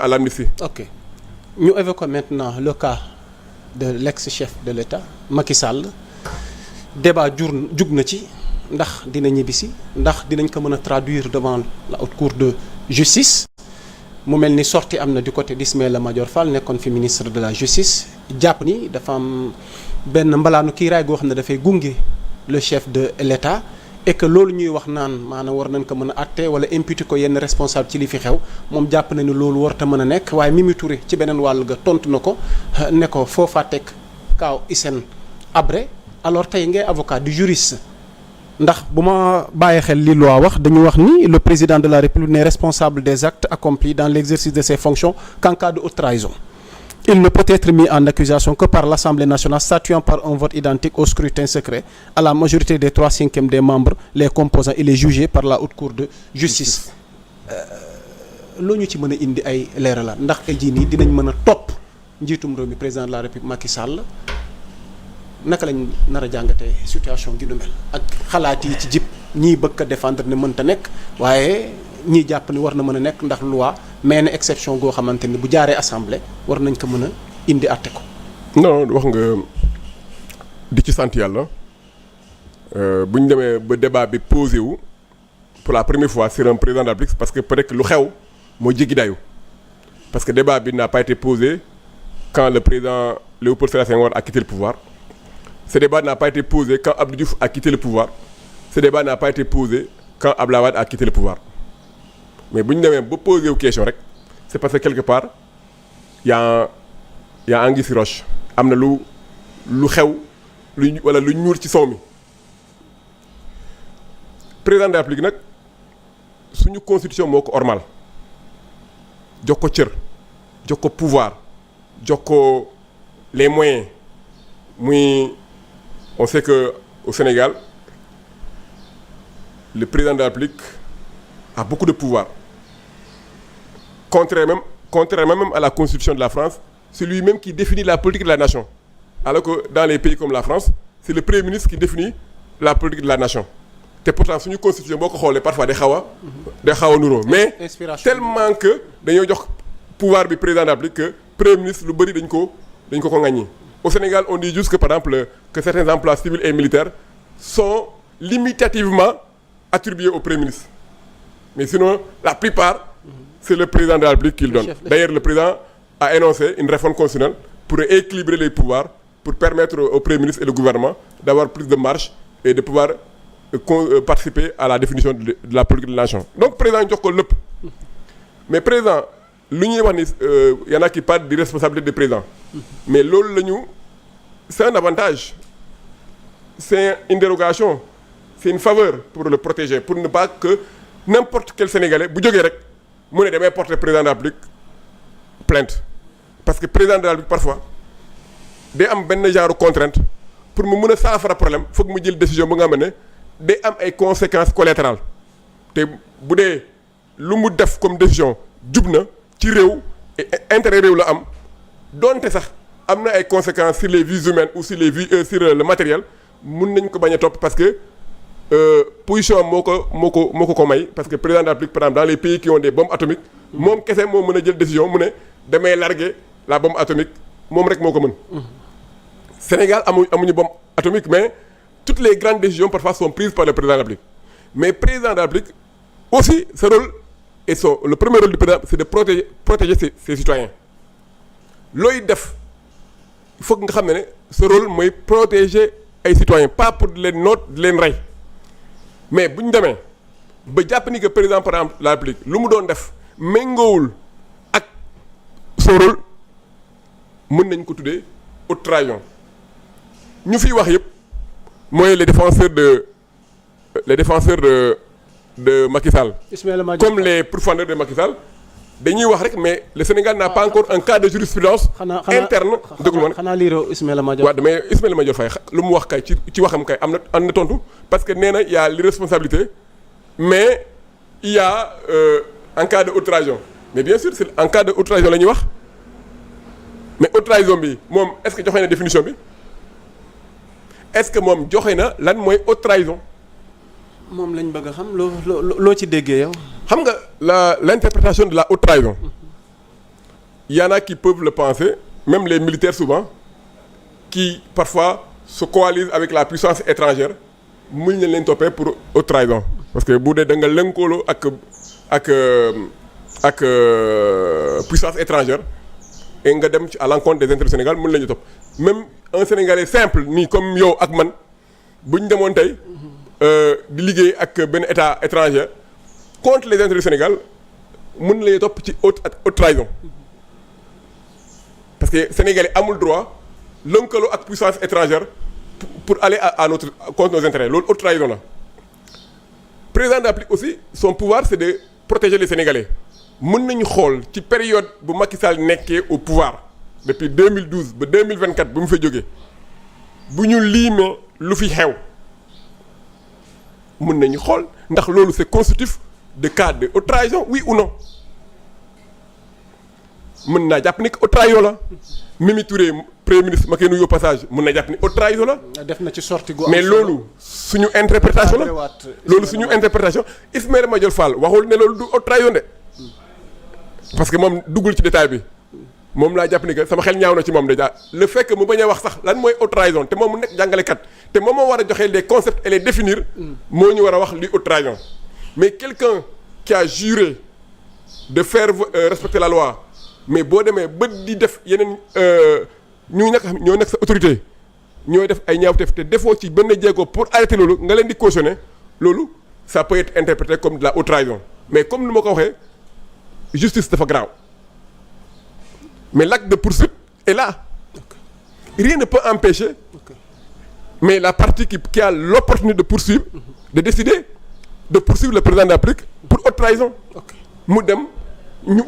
à l'amnistie. Ok ñu évoquons maintenant le cas de l'ex-chef de l'État Macky Sall débat jug na ci ndax dina ñibbisi ndax dinañ ko mën a traduire devant la haute cour de justice mu mel ni sortie am na du côté d'Ismaïla Madior Fall nekkoon fi ministre de la justice jàpp ni dafa am benn mbalaanu kiiraay goo xam ne dafay gunge le chef de l'État et que loolu ñuy wax naan maanaam war nañ ko mën a àtte wala imputer ko yenn responsable ci li fi xew moom jàpp na ni loolu warta mën a nekk waaye Mimi Touré ci beneen wàll ga tontu na ko ne ko foofaa teg kaaw Hissène Habré alors tey ngay avocat du juriste ndax bu ma bàyyi xel li loi wax dañu wax ni le président de la République n'est responsable des actes accomplis dans l'exercice de ses fonctions qu'en cas de haute trahison. Il ne peut être mis en accusation que par l'Assemblée nationale statuant par un vote identique au scrutin secret à la majorité des 3/5 des membres les composants il est jugé par la haute cour de justice. loo ñu ci mën a indi ay leeralal ndax tey jii nii dinañ mën a topp njiitum réew mi président de la République Macky Sall naka lañ nar a jàngatee situation gi nu mel ak xalaat yi ci jib ñii bëgg a défendre ne mënta nekk waaye ñii jàpp ni war na mën a nekk ndax loi mais ne exception goo xamante ni bu jaaree assemblée war nañ ko mën a indi àtte ko. non wax nga di ci sant yàlla bu ñu demee ba débat bi posé wu pour la première fois sur un président de la République parce que peut-être lu xew moo jéggi dayu parce que débat bi n'a pas été posé quand le président Léopold Sédar Senghor a quitté le pouvoir. Ce débat n'a pas été posé quand Abdou Diouf a quitté le pouvoir. Ce débat n'a pas été posé quand Abdoulaye Wade a quitté le pouvoir. Mais bu ñu demee ba posé wu question rek c'est parce que quelque part y a anguille sous roche am na lu xew wala lu ñuul ci soow mi président de la République nag suñu constitution moo ko ormal jox ko cër jox ko pouvoir jox ko les moyens muy on sait que au Sénégal le président de la République a beaucoup de pouvoir contrairement même à la constitution de la France c'est lui-même qui définit la politique de la nation alors que dans les pays comme la France c'est le premier ministre qui définit la politique de la nation te pourtant suñu constitution boo ko xoolee parfois day xaw a nuroo mais tellement que dañoo jox pouvoir bi président de la République que premier ministre lu bëri dañ ko ŋàññi. Au Sénégal on dit juste que par exemple que certains emplois civils et militaires sont limitativement attribués au premier ministre mais sinon la plupart c'est le président de la République qui le donne. D'ailleurs le président a énoncé une réforme constitutionnelle pour équilibrer les pouvoirs pour permettre au premier ministre et au gouvernement d'avoir plus de marge et de pouvoir participer à la définition de la politique de la nation. Donc président jox ko lépp mais président lu ñuy wax ni y en a qui parlent d'irresponsabilité des présidents mais loolu la ñu c'est un avantage c'est une dérogation c'est une faveur pour le protéger pour ne pas que n'importe quel Sénégalais bu jógee rek mu ne damay porter président de la République plainte parce que président de la République parfois day am benn genre contrainte pour mu mën a saafara problème foog mu jël décision bu nga xam ne day am ay conséquences collatérales te bu dee lu mu def comme décision jub na ci réew et intérêt réew la am donte sax am na ay conséquences sur les vies humaines ou sur les vies sur le matériel mun nañ ko bañ a topp parce que position am moo ko may parce que président de la République par exemple dans les pays qui ont des bombes atomiques moom kese moo mën a jël décision mu ne damay larguer la bombe atomique moom rek moo ko mën. Sénégal amuñu bombe atomique mais toutes les grandes décisions parfois sont prises par le président de la République mais président de la République aussi ce rôle et le premier rôle du président c'est de protéger ses citoyens looy def il faut que nga xam ne ce rôle mooy protéger ay citoyens pas pour di leen noot di leen rey mais bu ñu demee ba jàpp ni que président par exemple la République lu mu doon def méngoowul ak son rôle mën nañ ko tuddee haute trahison ñu fiy wax yëpp mooy les défenseurs de Macky Sall comme les pourfendeurs de Macky Sall dañuy wax rek mais le Sénégal n'a pas encore un cas de jurisprudence interne déglu man xanaa liiroo Ismaïla Madior waaw mais Ismaïla Madior Faye lu mu wax kay ci waxam kay am na tontu parce que nee na y a l'irresponsabilité mais il y a en cas de haute trahison mais bien sûr c'est en cas de haute trahison la ñuy wax mais haute trahison bi moom est-ce que joxe na définition bi est-ce que moom joxe na lan mooy haute trahison moom lañ bëgg a xam loo ci déggee yow. xam nga l'interprétation de la haute trahison y en a qui peuvent le penser, même les militaires souvent, qui parfois se coalisent avec la puissance étrangère mun nañ leen toppee pour haute trahison parce que bu dee da nga lëkkaloo ak puissance étrangère et nga dem ci à l'encontre des intérêts du Sénégal mun nañu topp même un Sénégalais simple nii comme yow ak man bu ñu demoon tey di liggéey ak benn état étranger contre les intérêts du Sénégal mun nañu topp ci haute trahison parce que Sénégalais amul droit lëkkaloo ak puissance étrangère pour aller à notre contre nos intérêts loolu haute trahison la président de la République aussi son pouvoir c'est de protéger les Sénégalais mën nañu xool ci période bu Macky Sall nekkee au pouvoir depuis 2012 ba 2024 bu mu fa jógee bu ñu liimee lu fi xew mën nañu xool ndax loolu c'est constitutif de cas de haute trahison oui ou non mën naa jàpp ni que haute trahison la Mimi Touré premier ministre ma koy nuyu au passage mën na jàpp ni haute trahison la. def na ci sortie gu mais loolu suñu interprétation la loolu suñu interprétation Ismaïla Madior Fall waxul ne loolu du haute trahison de parce que moom duggul ci détail bi moom laa jàpp ni que sama xel ñaaw na ci moom déjà le fait que mu bañ a wax sax lan mooy haute trahison te moom mu nekk jàngalekat te moom moo war a joxe les concepts et les définir moo ñu war a wax li haute trahison mais quelqu'un qui a juré de faire respecter la loi mais boo demee ba di def yeneen ñu nekk ñoo nekk sa autorité ñooy def ay ñaawteef te defoo ci benn jéego pour arrêter loolu nga leen di cautionner loolu ça peut être interprété comme de la haute trahison mais comme ni ma ko waxee justice dafa grave mais l'acte de poursuite est là rien ne peut empêcher mais la partie qui a l'opportunité de poursuivre de décider de poursuivre le président de la République pour haute trahison mu dem ñu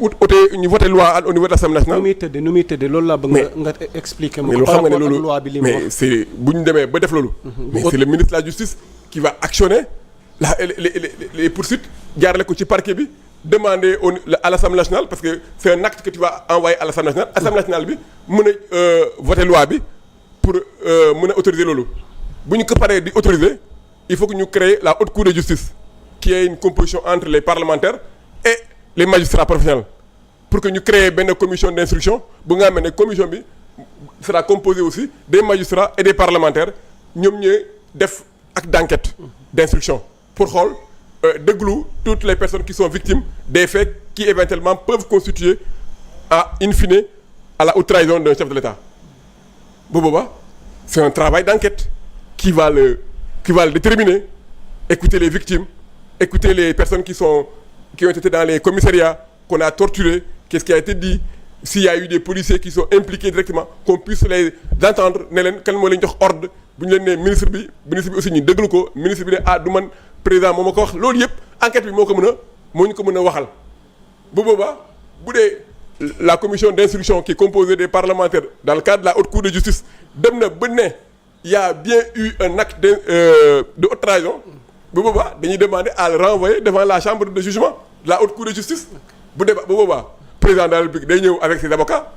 ñu voté loi au niveau de l'Assemblée nationale. nu muy tëddee loolu laa bëgg nga expliquer ma ko par rapport ak loi bi li mu wax mais c'est bu ñu demee ba def loolu. mais c'est le ministre de la justice qui va actionner les poursuites jaarale ko ci parquet bi demander à l'Assemblée nationale parce que c'est un acte que tu vas envoyer à l'Assemblée nationale. Assemblée nationale bi mën a voter loi bi pour mën a autoriser loolu bu ñu ko paree di autoriser il faut que ñu créer la haute cour de justice qui est une composition entre les parlementaires et les magistrats professionnels pour que ñu créer benn commission d'instruction bu nga xam ne commission bi sera composée aussi des magistrats et des parlementaires ñoom ñooy def acte d'enquête d'instruction pour xool déglu toutes les personnes qui sont victimes des faits qui éventuellement peuvent constituer in fine à la haute trahison d'un chef de l'État bu boobaa c'est un travail d'enquête qui va le déterminer écouter les victimes écouter les personnes qui ont été dans les commissariats qu'on a torturés qu'est-ce qui a été dit s'il y a eu des policiers qui sont impliqués directement qu'on puisse les entendre ne leen kan moo leen jox ordre bu ñu leen ne ministre bi aussi ñu déglu ko ministre bi ne du man président moo ma ko wax loolu yëpp enquête bi moo ñu ko mën a waxal bu boobaa bu dee la commission d'instruction qui est composée des parlementaires dans le cadre de la haute cour de justice dem na ba ne y a bien eu un acte de haute trahison bu boobaa dañuy demander à le renvoyer devant la chambre de jugement de la haute cour de justice bu boobaa président de la République day ñëw avec ses avocats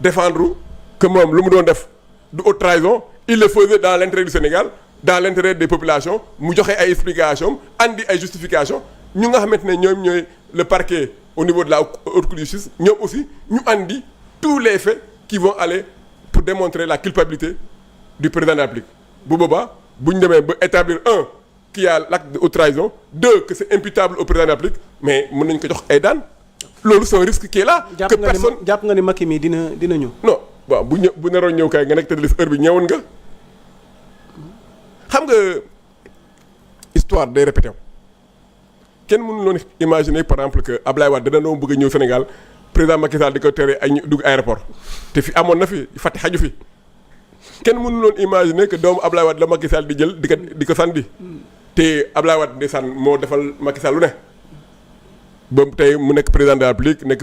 défendre que moom lu mu doon def du haute trahison il le faisait dans l'intérêt du Sénégal dans l'intérêt des populations mu joxe ay explications andi ay justifications ñu nga xamante ne ñoom ñooy le parquet au niveau de la haute cour de justice ñoom aussi ñu andi tous les faits qui vont aller pour démontrer la culpabilité du président de la République bu boobaa bu ñu demee ba établir qu'il y a l'acte de haute trahison, 2 que c'est imputable au président de la République mais mën nañu ko jox ay daan loolu c'est un risque qui est là. que personne jàpp nga ni Macky mi dina ñëw. non waaw bu naroon ñëw kay nga nekk tête de liste heure bi ñëwoon nga xam nga histoire day répété kenn mënu loon imaginer par exemple que Ablaye Wade dana doon bëgg a ñëw Sénégal président Macky Sall di ko tere ay dugg aéroport te fi amoon na fi fàtte xaju fi kenn mënu loon imaginer que doomu Ablaye Wade la Macky Sall di jël di ko sànni. te Ablaye Wade ndeysaan moo defal Macky Sall lu ne ba tey mu nekk président de la République nekk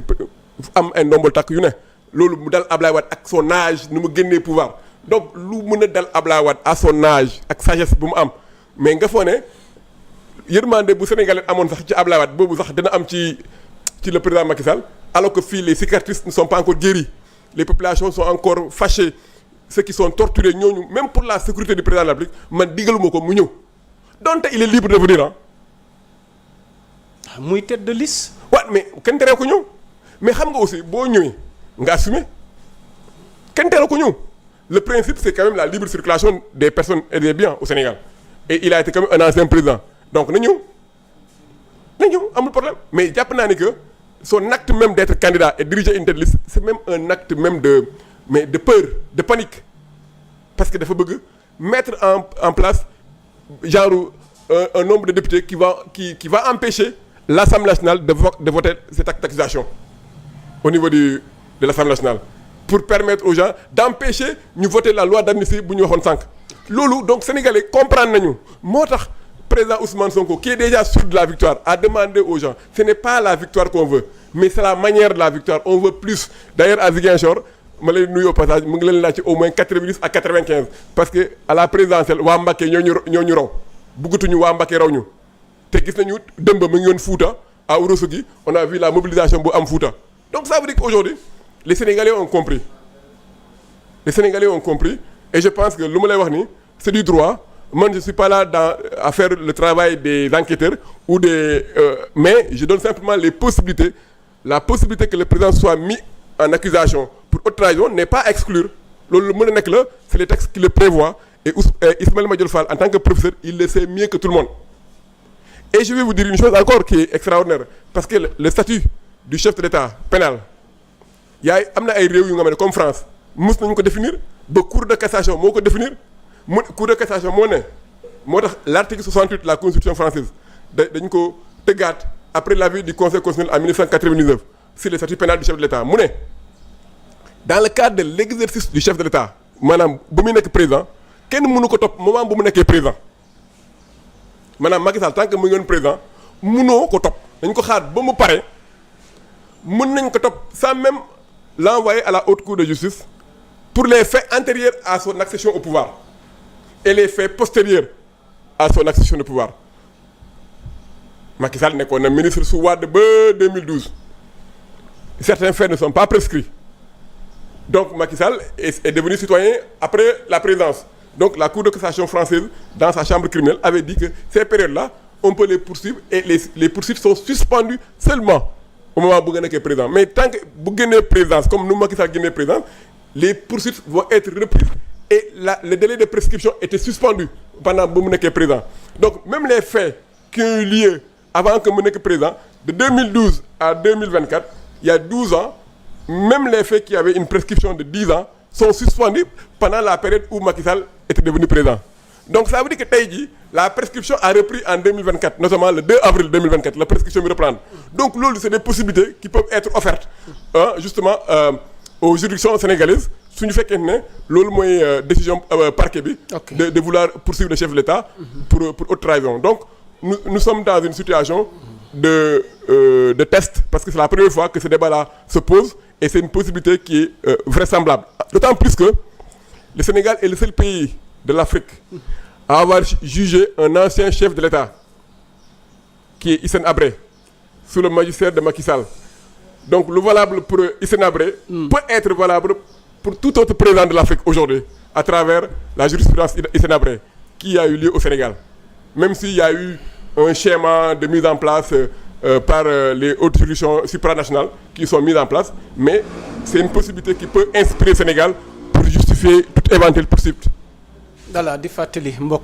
am ay ndombol takk yu ne loolu mu dal Ablaye Wade ak son âge nu mu génnee pouvoir donc lu mën a dal Ablaye Wade à son âge ak sagesse bu mu am mais nga foo ne yërmande bu Sénégalais amoon sax ci Ablaye Wade boobu sax dina am ci le président Macky Sall alors que fii les cicatrices ne sont pas encore guéries les populations sont encore fâchées ceux qui sont torturés ñooñu même pour la sécurité du président de la République man digaluma ko mu ñëw. donc il est libre de venir muy tête de liste. waaw mais kenn teree ko ñëw mais xam nga aussi boo ñëwee nga assumer kenn teela ko ñëw le principe c'est quand même la libre circulation des personnes et des biens au Sénégal et il a été quand même un ancien président donc na ñëw amul problème mais jàpp naa ni que son acte même d'être candidat et diriger une tête de liste c'est même un acte même de peur de panique parce que dafa bëgg mettre en place genre un nombre de députés qui va empêcher l'Assemblée nationale de voter cet acte d'accusation au niveau de l'Assemblée nationale pour permettre aux gens d'empêcher ñu voter la loi d'amnistie bu ñu waxoon sànq loolu donc sénégalais comprendre nañu moo tax président Ousmane Sonko qui est déjà sûr de la victoire a demandé aux gens ce n'est pas la victoire qu'on veut mais c'est la manière de la victoire on veut plus d'ailleurs à Ziguinchor ma lay nuyu au passage mu ngi leen laaj ci au moins 90 à 95 parce que à la présidentielle waa Mbacké ñoo ñu raw bëggatuñu waa Mbacké raw ñu te gis nañu dëmb mu ngi yoon Fouta à Ourossogui on a vu la mobilisation bu am Fouta donc ça veut dire qu'aujourd'hui les Sénégalais ont compris et je pense que lu ma lay wax ni c'est du droit man je suis pas là à faire le travail des enquêteurs ou mais je donne simplement la possibilité que le président soit mis en accusation pour haute trahison n'est pas à exclure loolu mën a nekk la c'est les textes qui le prévoient et Ismaïla Madior Fall en tant que professeur il le sait mieux que tout le monde et je vais vous dire une chose encore qui est extraordinaire parce que le statut du chef de l'État pénal am na ay réew yu nga xam ne comme France mës nañu ko définir ba cour de cassation moo ko définir cour de cassation moo tax l'article 68 de la constitution française dañ ko tëggaat après l'avis du conseil constitutionnel en 1999 sur le statut pénal du chef de l'État mu ne dans le cadre de l'exercice du chef de l'État maanaam bu muy nekk président kenn mënu ko topp moment bu mu nekkee président maanaam Macky Sall tant que mu ngi woon président mënoo ko topp dañ ko xaar ba mu pare mën nañ ko topp sans même l'envoyer à la haute cour de justice pour les faits antérieurs à son accession au pouvoir et les faits postérieurs à son accession au pouvoir Macky Sall nekkoon na ministre sous Wade ba 2012 certains faits ne sont pas prescrits donc Macky Sall est devenu citoyen après la présidence donc la cour de cassation française dans sa chambre criminelle avait dit que ces périodes-là on peut les poursuivre et les poursuites sont suspendues seulement au moment bu nga nekkee président mais tant que bu génnee présidence comme nu Macky Sall génnee présidence les poursuites vont être reprises et le délai de prescription était suspendu pendant bu mu nekkee président donc même les faits qui ont eu lieu avant que mu nekk président de 2012 à 2024 il y a 12 ans même les faits qui avaient une prescription de 10 ans sont suspendus pendant la période où Macky Sall était devenu président donc ça veut dire que tey jii la prescription a repris en 2024 notamment le 2 avril 2024 la prescription bi reprendre donc loolu c'est des possibilités qui peuvent être offertes justement aux juridictions sénégalaises suñu fekkee ne loolu mooy décision parquet bi de vouloir poursuivre le chef de l'État pour haute trahison donc nous sommes dans une situation de test parce que c'est la première fois que ce débat-là se pose et c'est une possibilité qui est vraisemblable d'autant plus que le Sénégal est le seul pays de l'Afrique à avoir jugé un ancien chef de l'État qui est Hissène Habré sous le magistère de Macky Sall donc le valable pour Hissène Habré peut être valable pour tout autre président de l'Afrique aujourd'hui à travers la jurisprudence Hissène Habré qui a eu lieu au Sénégal même s'il y a eu un schéma de mise en place par les hautes juridictions supranationales qui sont mises en place mais c'est une possibilité qui peut inspirer le Sénégal pour justifier toute éventuelle poursuite. Voilà di fàttali mbokk